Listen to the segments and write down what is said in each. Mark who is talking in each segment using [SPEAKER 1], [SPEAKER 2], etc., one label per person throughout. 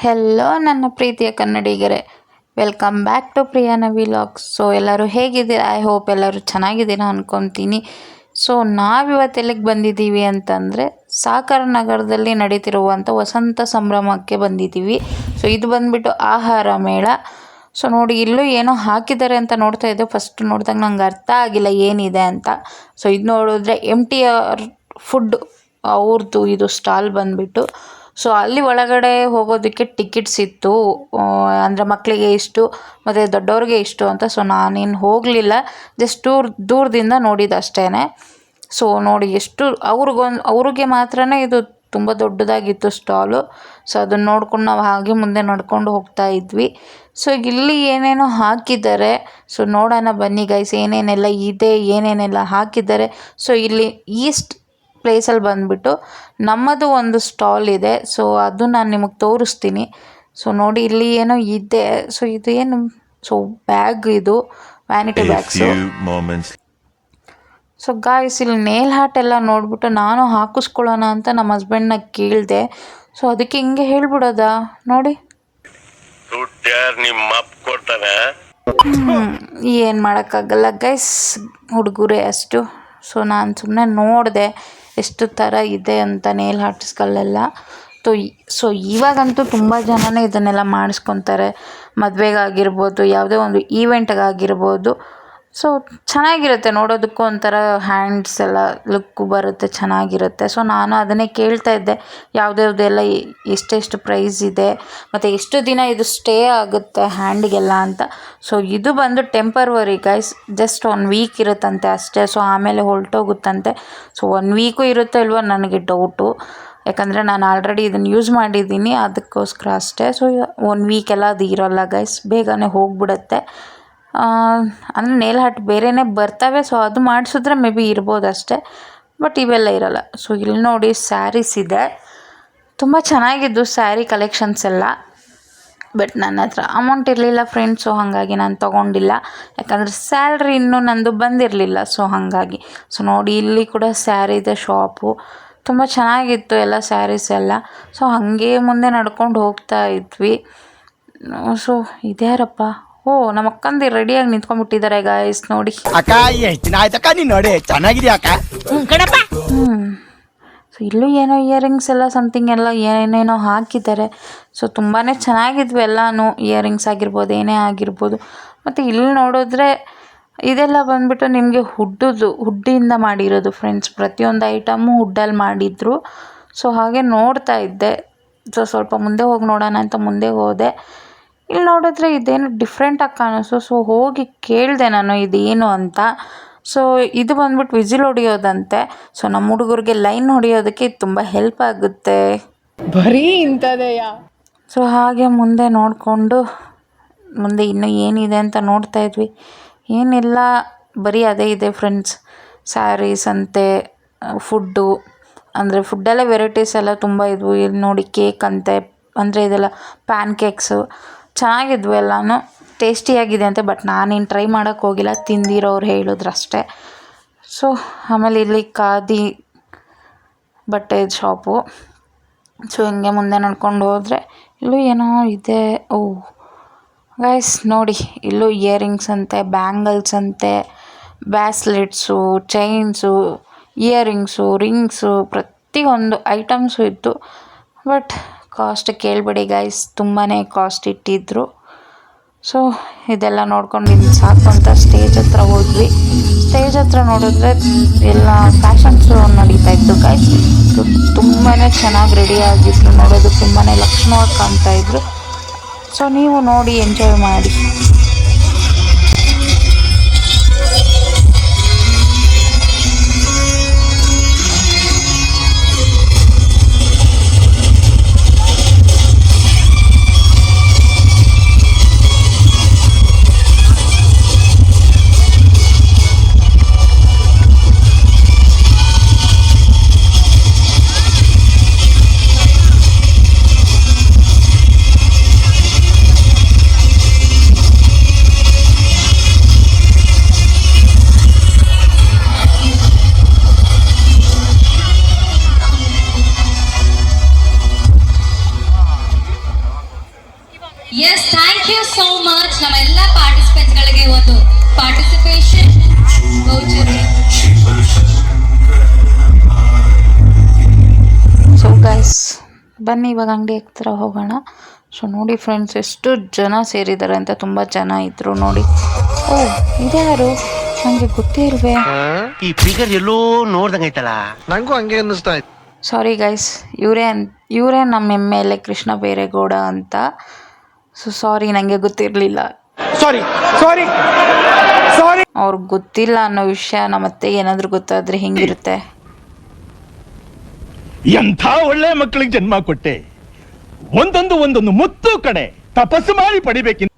[SPEAKER 1] Hello ನನ್ನ ಪ್ರೀತಿಯ ಕನ್ನಡಿಗರೇ, ವೆಲ್ಕಮ್ ಬ್ಯಾಕ್ ಟು ಪ್ರಿಯಾನ ವಿಲಾಗ್ಸ್. ಸೊ ಎಲ್ಲರೂ ಹೇಗಿದ್ದೀರಾ? ಐ ಹೋಪ್ ಎಲ್ಲರೂ ಚೆನ್ನಾಗಿದ್ದೀರಾ ಅಂದ್ಕೊತೀನಿ. ಸೊ ನಾವಿವತ್ತು ಎಲ್ಲಿಗೆ ಬಂದಿದ್ದೀವಿ ಅಂತಂದರೆ ಸಾಗರ ನಗರದಲ್ಲಿ ನಡೀತಿರುವಂಥ ವಸಂತ ಸಂಭ್ರಮಕ್ಕೆ ಬಂದಿದ್ದೀವಿ. ಸೊ ಇದು ಬಂದುಬಿಟ್ಟು ಆಹಾರ ಮೇಳ. ಸೊ ನೋಡಿ, ಇಲ್ಲೂ ಏನೋ ಹಾಕಿದ್ದಾರೆ ಅಂತ ನೋಡ್ತಾ ಇದ್ದೆ. ಫಸ್ಟ್ ನೋಡಿದಾಗ ನಂಗೆ ಅರ್ಥ ಆಗಿಲ್ಲ ಏನಿದೆ ಅಂತ. ಸೊ ಇದು ನೋಡಿದ್ರೆ MTR ಫುಡ್ ಅವ್ರದ್ದು ಇದು ಸ್ಟಾಲ್ ಬಂದುಬಿಟ್ಟು. ಸೊ ಅಲ್ಲಿ ಒಳಗಡೆ ಹೋಗೋದಕ್ಕೆ ಟಿಕೆಟ್ಸ್ ಇತ್ತು, ಅಂದರೆ ಮಕ್ಕಳಿಗೆ ಇಷ್ಟು ಮತ್ತು ದೊಡ್ಡವ್ರಿಗೆ ಇಷ್ಟು ಅಂತ. ಸೊ ನಾನೇನು ಹೋಗಲಿಲ್ಲ, ಜಸ್ಟ್ ದೂರದಿಂದ ನೋಡಿದ್ದು ಅಷ್ಟೇ. ಸೊ ನೋಡಿ ಎಷ್ಟು ಅವ್ರಿಗೆ ಮಾತ್ರ ಇದು ತುಂಬ ದೊಡ್ಡದಾಗಿತ್ತು ಸ್ಟಾಲು. ಸೊ ಅದನ್ನು ನೋಡ್ಕೊಂಡು ನಾವು ಹಾಗೆ ಮುಂದೆ ನಡ್ಕೊಂಡು ಹೋಗ್ತಾ ಇದ್ವಿ. ಸೊ ಇಲ್ಲಿ ಏನೇನೋ ಹಾಕಿದ್ದಾರೆ. ಸೊ ನೋಡೋಣ ಬನ್ನಿ ಗೈಸ್, ಏನೇನೆಲ್ಲ ಇದೆ, ಏನೇನೆಲ್ಲ ಹಾಕಿದ್ದಾರೆ. ಸೊ ಇಲ್ಲಿ ಈಸ್ಟ್ ಪ್ಲೇಸಲ್ಲಿ ಬಂದುಬಿಟ್ಟು ನಮ್ಮದು ಒಂದು ಸ್ಟಾಲ್ ಇದೆ. ಸೊ ಅದು ನಾನು ನಿಮಗೆ ತೋರಿಸ್ತೀನಿ. ಸೊ ನೋಡಿ, ಇಲ್ಲಿ ಏನೋ ಇದೆ. ಸೊ ಇದು ಏನು, ಸೊ ಬ್ಯಾಗ್, ಇದು ವ್ಯಾನಿಟಿ ಬ್ಯಾಗ್ಸು. ಸೊ ಗಾಯ್ಸ್, ಇಲ್ಲಿ ನೇಲ್ ಹಾರ್ಟ್ ಎಲ್ಲ ನೋಡಿಬಿಟ್ಟು ನಾನು ಹಾಕಿಸ್ಕೊಳ್ಳೋಣ ಅಂತ ನಮ್ಮ ಹಸ್ಬೆಂಡ್ನ ಕೇಳಿದೆ. ಸೊ ಅದಕ್ಕೆ ಹಿಂಗೆ ಹೇಳ್ಬಿಡೋದಾ ನೋಡಿ, ಏನು ಮಾಡೋಕ್ಕಾಗಲ್ಲ ಗೈಸ್, ಹುಡುಗರೇ ಅಷ್ಟು. ಸೊ ನಾನು ಸುಮ್ಮನೆ ನೋಡಿದೆ ಎಷ್ಟು ಥರ ಇದೆ ಅಂತ ನೇಲ್ ಆರ್ಟಿಸ್ಟ್ಗಳೆಲ್ಲ. ಸೊ ಇವಾಗಂತೂ ತುಂಬ ಜನನೇ ಇದನ್ನೆಲ್ಲ ಮಾಡಿಸ್ಕೊತಾರೆ, ಮದುವೆಗಾಗಿರ್ಬೋದು, ಯಾವುದೇ ಒಂದು ಈವೆಂಟ್ಗಾಗಿರ್ಬೋದು. ಸೊ ಚೆನ್ನಾಗಿರುತ್ತೆ ನೋಡೋದಕ್ಕೂ, ಒಂಥರ ಹ್ಯಾಂಡ್ಸ್ ಎಲ್ಲ ಲುಕ್ಕು ಬರುತ್ತೆ, ಚೆನ್ನಾಗಿರುತ್ತೆ. ಸೊ ನಾನು ಅದನ್ನೇ ಕೇಳ್ತಾ ಇದ್ದೆ, ಯಾವುದ್ಯಾವುದೆಲ್ಲ ಎಷ್ಟೆಷ್ಟು ಪ್ರೈಸ್ ಇದೆ ಮತ್ತು ಎಷ್ಟು ದಿನ ಇದು ಸ್ಟೇ ಆಗುತ್ತೆ ಹ್ಯಾಂಡಿಗೆಲ್ಲ ಅಂತ. ಸೊ ಇದು ಬಂದು ಟೆಂಪರ್ವರಿ ಗೈಸ್, ಜಸ್ಟ್ 1 ವೀಕ್ ಇರುತ್ತಂತೆ ಅಷ್ಟೇ. ಸೊ ಆಮೇಲೆ ಹೊರಟೋಗುತ್ತಂತೆ. ಸೊ 1 ವೀಕು ಇರುತ್ತೋ ಇಲ್ವೋ ನನಗೆ ಡೌಟು, ಯಾಕಂದರೆ ನಾನು ಆಲ್ರೆಡಿ ಇದನ್ನು ಯೂಸ್ ಮಾಡಿದ್ದೀನಿ, ಅದಕ್ಕೋಸ್ಕರ ಅಷ್ಟೇ. ಸೊ 1 ವೀಕೆಲ್ಲ ಅದು ಇರೋಲ್ಲ ಗೈಸ್, ಬೇಗನೆ ಹೋಗ್ಬಿಡುತ್ತೆ. ಅಂದರೆ ನೇಲ್ ಆರ್ಟ್ ಬೇರೆಯೇ ಬರ್ತವೆ. ಸೊ ಅದು ಮಾಡಿಸಿದ್ರೆ ಮೇ ಬಿ ಇರ್ಬೋದು ಅಷ್ಟೇ, ಬಟ್ ಇವೆಲ್ಲ ಇರೋಲ್ಲ. ಸೊ ಇಲ್ಲಿ ನೋಡಿ ಸ್ಯಾರೀಸ್ ಇದೆ, ತುಂಬ ಚೆನ್ನಾಗಿದ್ದು ಸ್ಯಾರಿ ಕಲೆಕ್ಷನ್ಸ್ ಎಲ್ಲ. ಬಟ್ ನನ್ನ ಹತ್ರ ಅಮೌಂಟ್ ಇರಲಿಲ್ಲ ಫ್ರೆಂಡ್ಸ್, ಸೊ ಹಾಗಾಗಿ ನಾನು ತೊಗೊಂಡಿಲ್ಲ, ಯಾಕಂದರೆ ಸ್ಯಾಲ್ರಿ ಇನ್ನೂ ನಂದು ಬಂದಿರಲಿಲ್ಲ. ಸೊ ಹಾಗಾಗಿ. ಸೊ ನೋಡಿ, ಇಲ್ಲಿ ಕೂಡ ಸ್ಯಾರಿ ಇದೆ ಶಾಪು, ತುಂಬ ಚೆನ್ನಾಗಿತ್ತು ಎಲ್ಲ ಸ್ಯಾರೀಸ್ ಎಲ್ಲ. ಸೊ ಹಾಗೆ ಮುಂದೆ ನಡ್ಕೊಂಡು ಹೋಗ್ತಾ ಇದ್ವಿ. ಸೊ ಇದ್ಯಾರಪ್ಪ, ನಮ್ಮ ಅಕ್ಕಂದು ರೆಡಿಯಾಗಿ ನಿಂತ್ಕೊಂಡ್ಬಿಟ್ಟಿದ್ದಾರೆ ಗಾಯ್ಸ್ ನೋಡಿ.
[SPEAKER 2] ಅಕ್ಕ ಎಷ್ಟು ದಿನ ಆಯ್ತಕ್ಕ ನೀನು ನೋಡಿ, ಚೆನ್ನಾಗಿದೆಯಾ ಅಕ್ಕ? ಕಣಪ್ಪ.
[SPEAKER 1] ಸೊ ಇಲ್ಲೂ ಏನೋ ಇಯರಿಂಗ್ಸ್ ಎಲ್ಲ ಸಮಥಿಂಗ್ ಎಲ್ಲ ಏನೇನೋ ಹಾಕಿದ್ದಾರೆ. ಸೊ ತುಂಬಾ ಚೆನ್ನಾಗಿದ್ವು ಎಲ್ಲನೂ, ಇಯರಿಂಗ್ಸ್ ಆಗಿರ್ಬೋದು, ಏನೇ ಆಗಿರ್ಬೋದು. ಮತ್ತು ಇಲ್ಲಿ ನೋಡಿದ್ರೆ ಇದೆಲ್ಲ ಬಂದುಬಿಟ್ಟು ನಿಮಗೆ ಹುಡ್ಡಿಂದ ಮಾಡಿರೋದು ಫ್ರೆಂಡ್ಸ್, ಪ್ರತಿಯೊಂದು ಐಟಮು ಹುಡ್ಡಲ್ಲಿ ಮಾಡಿದ್ರು. ಸೊ ಹಾಗೆ ನೋಡ್ತಾ ಇದ್ದೆ. ಸೊ ಸ್ವಲ್ಪ ಮುಂದೆ ಹೋಗಿ ನೋಡೋಣ ಅಂತ ಮುಂದೆ ಹೋದೆ. ಇಲ್ಲಿ ನೋಡಿದ್ರೆ ಇದೇನು ಡಿಫ್ರೆಂಟಾಗಿ ಕಾಣಿಸು. ಸೊ ಹೋಗಿ ಕೇಳಿದೆ ನಾನು ಇದೇನು ಅಂತ. ಸೊ ಇದು ಬಂದ್ಬಿಟ್ಟು ವಿಸಿಲ್ ಹೊಡಿಯೋದಂತೆ. ಸೊ ನಮ್ಮ ಹುಡುಗರಿಗೆ ಲೈನ್ ಹೊಡಿಯೋದಕ್ಕೆ ತುಂಬ ಹೆಲ್ಪ್ ಆಗುತ್ತೆ.
[SPEAKER 3] ಬರೀ ಇಂಥದೆಯಾ?
[SPEAKER 1] ಸೊ ಹಾಗೆ ಮುಂದೆ ನೋಡಿಕೊಂಡು ಮುಂದೆ ಇನ್ನೂ ಏನಿದೆ ಅಂತ ನೋಡ್ತಾ ಇದ್ವಿ. ಏನಿಲ್ಲ, ಬರೀ ಅದೇ ಇದೆ ಫ್ರೆಂಡ್ಸ್. ಸ್ಯಾರೀಸ್ ಅಂತೆ, ಫುಡ್ಡು, ಅಂದರೆ ಫುಡ್ಡೆಲ್ಲ ವೆರೈಟೀಸ್ ಎಲ್ಲ ತುಂಬ ಇದ್ವು. ಇಲ್ಲಿ ನೋಡಿ ಕೇಕ್ ಅಂತೆ, ಅಂದರೆ ಇದೆಲ್ಲ ಪ್ಯಾನ್ ಕೇಕ್ಸು ಚೆನ್ನಾಗಿದ್ವು, ಎಲ್ಲನೂ ಟೇಸ್ಟಿಯಾಗಿದೆ ಅಂತೆ. ಬಟ್ ನಾನೇನು ಟ್ರೈ ಮಾಡೋಕ್ಕೆ ಹೋಗಿಲ್ಲ, ತಿಂದಿರೋರು ಹೇಳಿದ್ರು ಅಷ್ಟೇ. ಸೊ ಆಮೇಲೆ ಇಲ್ಲಿ ಖಾದಿ ಬಟ್ಟೆ ಶಾಪು. ಸೊ ಹಿಂಗೆ ಮುಂದೆ ನಡ್ಕೊಂಡು ಹೋದರೆ ಇಲ್ಲೂ ಏನೋ ಇದೆ. ಗೈಸ್ ನೋಡಿ, ಇಲ್ಲೂ ಇಯರಿಂಗ್ಸ್ ಅಂತೆ, ಬ್ಯಾಂಗಲ್ಸ್ ಅಂತೆ, ಬ್ಯಾಸ್ಲೆಟ್ಸು, ಚೈನ್ಸು, ಇಯರಿಂಗ್ಸು, ರಿಂಗ್ಸು, ಪ್ರತಿಯೊಂದು ಐಟಮ್ಸು ಇತ್ತು. ಬಟ್ ಕಾಸ್ಟ್ ಕೇಳಬೇಡಿ ಗೈಸ್, ತುಂಬಾ ಕಾಸ್ಟ್ ಇಟ್ಟಿದ್ರು. ಸೊ ಇದೆಲ್ಲ ನೋಡ್ಕೊಂಡು ಇಲ್ಲಿ ಸಾಕು ಅಂತ ಸ್ಟೇಜ್ ಹತ್ರ ಹೋದ್ವಿ. ಸ್ಟೇಜ್ ಹತ್ರ ನೋಡಿದ್ರೆ ಎಲ್ಲ ಫ್ಯಾಷನ್ ಶೋ ನಡೀತಾ ಇತ್ತು ಗೈಸ್. ತುಂಬಾ ಚೆನ್ನಾಗಿ ರೆಡಿ ಆಗಿದ್ರು, ನೋಡೋದು ತುಂಬಾ ಲಕ್ಷಣವಾಗಿ ಕಾಣ್ತಾಯಿದ್ರು. ಸೊ ನೀವು ನೋಡಿ ಎಂಜಾಯ್ ಮಾಡಿ.
[SPEAKER 4] Yes thank you so much ನಮ್ಮೆಲ್ಲ ಪಾರ್ಟಿಸಿಪೆಂಟ್ಸ್ಗಳಿಗೆ ಒಂದು ಪಾರ್ಟಿಸಿಪೇಷನ್ ವೌಚರ್.
[SPEAKER 1] ಸೊ ಗೈಸ್ ಬನ್ನಿ ಇವಾಗ ಅಂಗಡಿ ಹತ್ರ ಹೋಗೋಣ. ಸೊ ನೋಡಿ ಫ್ರೆಂಡ್ಸ್ ಎಷ್ಟು ಜನ ಸೇರಿದ್ದಾರೆ ಅಂತ, ತುಂಬ ಜನ ಇದ್ರು ನೋಡಿ. ಓ ಇದ್ಯಾರು ನನಗೆ ಗೊತ್ತೇ ಇಲ್ವೇ.
[SPEAKER 5] ಈ ಫಿಗರ್ ಎಲ್ಲೋ ನೋಡ್ದಂಗೈತಲ್ಲ, ನಂಗೂ ಹಂಗೆ ಅನ್ನಿಸ್ತಾ ಇತ್ತು.
[SPEAKER 1] ಸಾರಿ ಗೈಸ್, ಇವರೇ ನಮ್ಮ MLA ಕೃಷ್ಣ ಬೈರೇಗೌಡ ಅಂತ. ಸೊ ಸಾರಿ, ನನಗೆ ಗೊತ್ತಿರಲಿಲ್ಲ. ಅವ್ರಿಗೆ ಗೊತ್ತಿಲ್ಲ ಅನ್ನೋ ವಿಷಯ ನಮ್ಮತ್ತೆ ಏನಾದರೂ ಗೊತ್ತಾದರೆ ಹೆಂಗಿರುತ್ತೆ.
[SPEAKER 2] ಎಂಥ ಒಳ್ಳೆ ಮಕ್ಕಳಿಗೆ ಜನ್ಮ ಕೊಟ್ಟೆ. ಒಂದೊಂದು ಮುತ್ತು ಕಡೆ ತಪಸ್ಸು ಮಾಡಿ ಪಡಿಬೇಕಿನ್.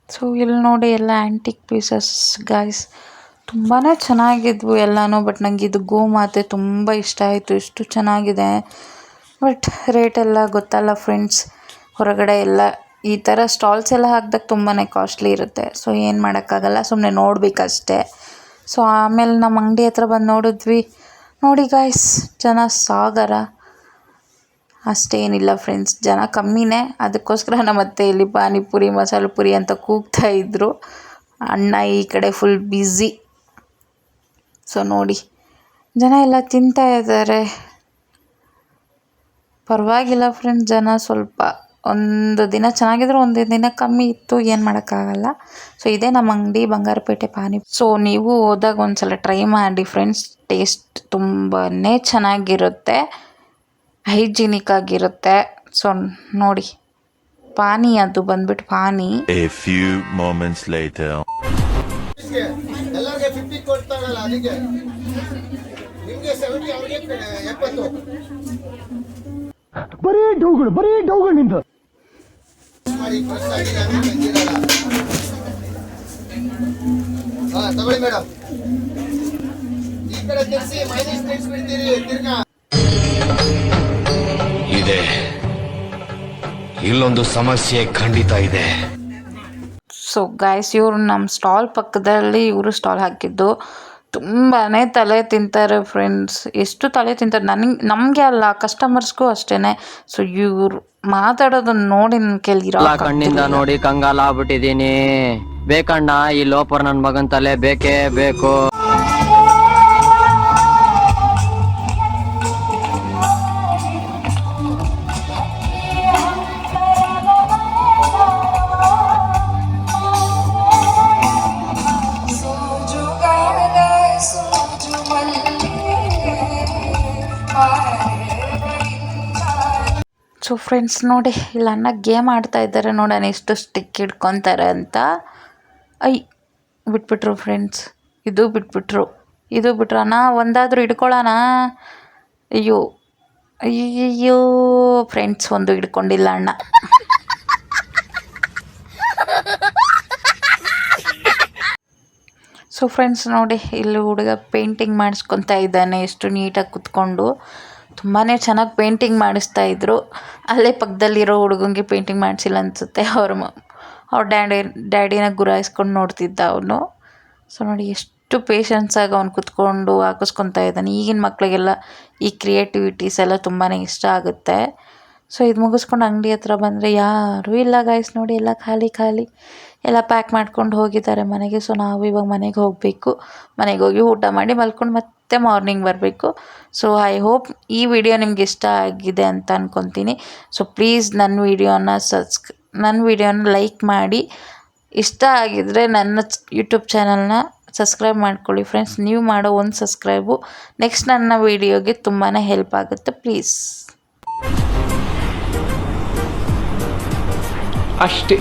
[SPEAKER 1] ಸೊ ಇಲ್ಲಿ ನೋಡಿ ಎಲ್ಲ ಆ್ಯಂಟಿಕ್ ಪೀಸಸ್ ಗೈಸ್, ತುಂಬಾ ಚೆನ್ನಾಗಿದ್ವು ಎಲ್ಲನೂ. ಬಟ್ ನನಗೆ ಇದು ಗೋಮಾತೆ ತುಂಬ ಇಷ್ಟ ಆಯಿತು, ಎಷ್ಟು ಚೆನ್ನಾಗಿದೆ. ಬಟ್ ರೇಟೆಲ್ಲ ಗೊತ್ತಲ್ಲ ಫ್ರೆಂಡ್ಸ್, ಹೊರಗಡೆ ಎಲ್ಲ ಈ ಥರ ಸ್ಟಾಲ್ಸ್ ಎಲ್ಲ ಹಾಕಿದಾಗ ತುಂಬಾ ಕಾಸ್ಟ್ಲಿ ಇರುತ್ತೆ. ಸೊ ಏನು ಮಾಡೋಕ್ಕಾಗಲ್ಲ, ಸುಮ್ಮನೆ ನೋಡಬೇಕಷ್ಟೆ. ಸೊ ಆಮೇಲೆ ನಮ್ಮ ಅಂಗಡಿ ಹತ್ರ ಬಂದು ನೋಡಿದ್ವಿ. ನೋಡಿ ಗಾಯ್ಸ್, ಜನ ಸಾಗರ ಅಷ್ಟೇನಿಲ್ಲ ಫ್ರೆಂಡ್ಸ್, ಜನ ಕಮ್ಮಿನೇ. ಅದಕ್ಕೋಸ್ಕರ ನಮ್ಮತ್ತೆ ಇಲ್ಲಿ ಪಾನಿಪುರಿ ಮಸಾಲೆ ಪುರಿ ಅಂತ ಕೂಗ್ತಾ ಇದ್ದರು. ಅಣ್ಣ ಈ ಕಡೆ ಫುಲ್ ಬ್ಯುಸಿ. ಸೊ ನೋಡಿ ಜನ ಎಲ್ಲ ತಿಂತಾ ಇದ್ದಾರೆ. ಪರವಾಗಿಲ್ಲ ಫ್ರೆಂಡ್ಸ್, ಜನ ಸ್ವಲ್ಪ ಒಂದು ದಿನ ಚೆನ್ನಾಗಿದ್ರು, ಒಂದು ದಿನ ಕಮ್ಮಿ ಇತ್ತು, ಏನು ಮಾಡೋಕ್ಕಾಗಲ್ಲ. ಸೊ ಇದೇ ನಮ್ಮ ಅಂಗಡಿ ಬಂಗಾರಪೇಟೆ ಪಾನಿ. ಸೊ ನೀವು ಹೋದಾಗ ಒಂದ್ಸಲ ಟ್ರೈ ಮಾಡಿ ಫ್ರೆಂಡ್ಸ್, ಟೇಸ್ಟ್ ತುಂಬಾ ಚೆನ್ನಾಗಿರುತ್ತೆ, ಹೈಜಿನಿಕ್ ಆಗಿರುತ್ತೆ. ಸೊ ನೋಡಿ ಪಾನಿ, ಅದು ಬಂದ್ಬಿಟ್ಟು ಪಾನಿ.
[SPEAKER 6] A few moments later.
[SPEAKER 7] ಎಲ್ಲರಿಗೆ 50 ಕೊಡ್ತಾರಲ್ಲ, ಅದಕ್ಕೆ ನಿಮಗೆ 70, ಅವರಿಗೆ 70.
[SPEAKER 2] ಬರೀ ಡೌಗಳು ನಿಂದ
[SPEAKER 7] ಮಾಡಿ ಫ್ರೆಶ್ ಆಗಿದೆ ಅಂತ ತಂದಿರಲ್ಲ. ತಗೊಳ್ಳಿ ಮೇಡಮ್, ಈ ಕಡೆ ತಿರ್ಸಿ ಮೈನಸ್ ತೆಗಿಸ್ಬಿಡ್ತೀರಿ ತಿರ್ಗಾ.
[SPEAKER 8] ಇದೆ, ಇಲ್ಲೊಂದು ಸಮಸ್ಯೆ ಖಂಡಿತ ಇದೆ.
[SPEAKER 1] ಸೊ ಗಾಯ್ಸ್, ಇವರು ನಮ್ಮ ಸ್ಟಾಲ್ ಪಕ್ಕದಲ್ಲಿ ಇವರು ಸ್ಟಾಲ್ ಹಾಕಿದ್ದು. ತುಂಬಾ ತಲೆ ತಿಂತಾರೆ ಫ್ರೆಂಡ್ಸ್, ಎಷ್ಟು ತಲೆ ತಿಂತಾರೆ. ನಮಗೆ ಅಲ್ಲ, ಕಸ್ಟಮರ್ಸ್ಗೂ ಅಷ್ಟೇ. ಸೊ ಇವರು ಮಾತಾಡೋದನ್ನ ನೋಡಿ ನನ್ನ ಕೇಳಿರೋ
[SPEAKER 9] ಕಣ್ಣಿಂದ ನೋಡಿ ಕಂಗಾಲ ಆಗ್ಬಿಟ್ಟಿದೀನಿ. ಬೇಕಣ್ಣ, ಈ ಲೋಪರ್ ನನ್ನ ಮಗನ್ ತಲೆ ಬೇಕೇ ಬೇಕು.
[SPEAKER 1] ಸೊ ಫ್ರೆಂಡ್ಸ್ ನೋಡಿ, ಇಲ್ಲಿ ಅಣ್ಣ ಗೇಮ್ ಆಡ್ತಾ ಇದ್ದಾರೆ, ನೋಡೋಣ ಎಷ್ಟು ಸ್ಟಿಕ್ ಹಿಡ್ಕೊತಾರೆ ಅಂತ. ಬಿಟ್ಬಿಟ್ರು ಫ್ರೆಂಡ್ಸ್, ಇದು ಬಿಟ್ರು ಅಣ್ಣ, ಒಂದಾದರೂ ಹಿಡ್ಕೊಳ್ಳೋಣ. ಅಯ್ಯೋ ಫ್ರೆಂಡ್ಸ್, ಒಂದು ಹಿಡ್ಕೊಂಡಿಲ್ಲ ಅಣ್ಣ. ಸೊ ಫ್ರೆಂಡ್ಸ್ ನೋಡಿ, ಇಲ್ಲಿ ಹುಡುಗ ಪೇಂಟಿಂಗ್ ಮಾಡಿಸ್ಕೊತಾ ಇದ್ದಾನೆ, ಎಷ್ಟು ನೀಟಾಗಿ ಕುತ್ಕೊಂಡು. ತುಂಬಾ ಚೆನ್ನಾಗಿ ಪೇಂಟಿಂಗ್ ಮಾಡಿಸ್ತಾ ಇದ್ರು. ಅಲ್ಲೇ ಪಕ್ಕದಲ್ಲಿರೋ ಹುಡುಗಂಗೆ ಪೇಂಟಿಂಗ್ ಮಾಡಿಸಿಲ್ಲ ಅನಿಸುತ್ತೆ. ಅವ್ರ ಡ್ಯಾಡಿನ ಗುರಾಯಿಸ್ಕೊಂಡು ನೋಡ್ತಿದ್ದ ಅವನು. ಸೊ ನೋಡಿ ಎಷ್ಟು ಪೇಷನ್ಸಾಗಿ ಅವ್ನು ಕುತ್ಕೊಂಡು ಹಾಕಿಸ್ಕೊತಾ ಇದ್ದಾನೆ. ಈಗಿನ ಮಕ್ಕಳಿಗೆಲ್ಲ ಈ ಕ್ರಿಯೇಟಿವಿಟೀಸ್ ಎಲ್ಲ ತುಂಬಾ ಇಷ್ಟ ಆಗುತ್ತೆ. ಸೊ ಇದು ಮುಗಿಸ್ಕೊಂಡು ಅಂಗಡಿ ಹತ್ರ ಬಂದರೆ ಯಾರೂ ಇಲ್ಲ ಗಾಯ್ಸ್. ನೋಡಿ ಎಲ್ಲ ಖಾಲಿ ಎಲ್ಲ ಪ್ಯಾಕ್ ಮಾಡ್ಕೊಂಡು ಹೋಗಿದ್ದಾರೆ ಮನೆಗೆ. ಸೊ ನಾವು ಇವಾಗ ಮನೆಗೆ ಹೋಗಬೇಕು. ಮನೆಗೆ ಹೋಗಿ ಊಟ ಮಾಡಿ ಮಲ್ಕೊಂಡು ಮತ್ತೆ ಮಾರ್ನಿಂಗ್ ಬರಬೇಕು. ಸೊ ಐ ಹೋಪ್ ಈ ವಿಡಿಯೋ ನಿಮ್ಗೆ ಇಷ್ಟ ಆಗಿದೆ ಅಂತ ಅಂದ್ಕೊತೀನಿ. ಸೊ ಪ್ಲೀಸ್ ನನ್ನ ವಿಡಿಯೋನ ಲೈಕ್ ಮಾಡಿ, ಇಷ್ಟ ಆಗಿದ್ದರೆ ನನ್ನ ಯೂಟ್ಯೂಬ್ ಚಾನಲ್ನ ಸಬ್ಸ್ಕ್ರೈಬ್ ಮಾಡ್ಕೊಳ್ಳಿ ಫ್ರೆಂಡ್ಸ್. ನೀವು ಮಾಡೋ ಒಂದು ಸಬ್ಸ್ಕ್ರೈಬು ನೆಕ್ಸ್ಟ್ ನನ್ನ ವಿಡಿಯೋಗೆ ತುಂಬಾ ಹೆಲ್ಪ್ ಆಗುತ್ತೆ. ಪ್ಲೀಸ್
[SPEAKER 3] ಅಷ್ಟೇ.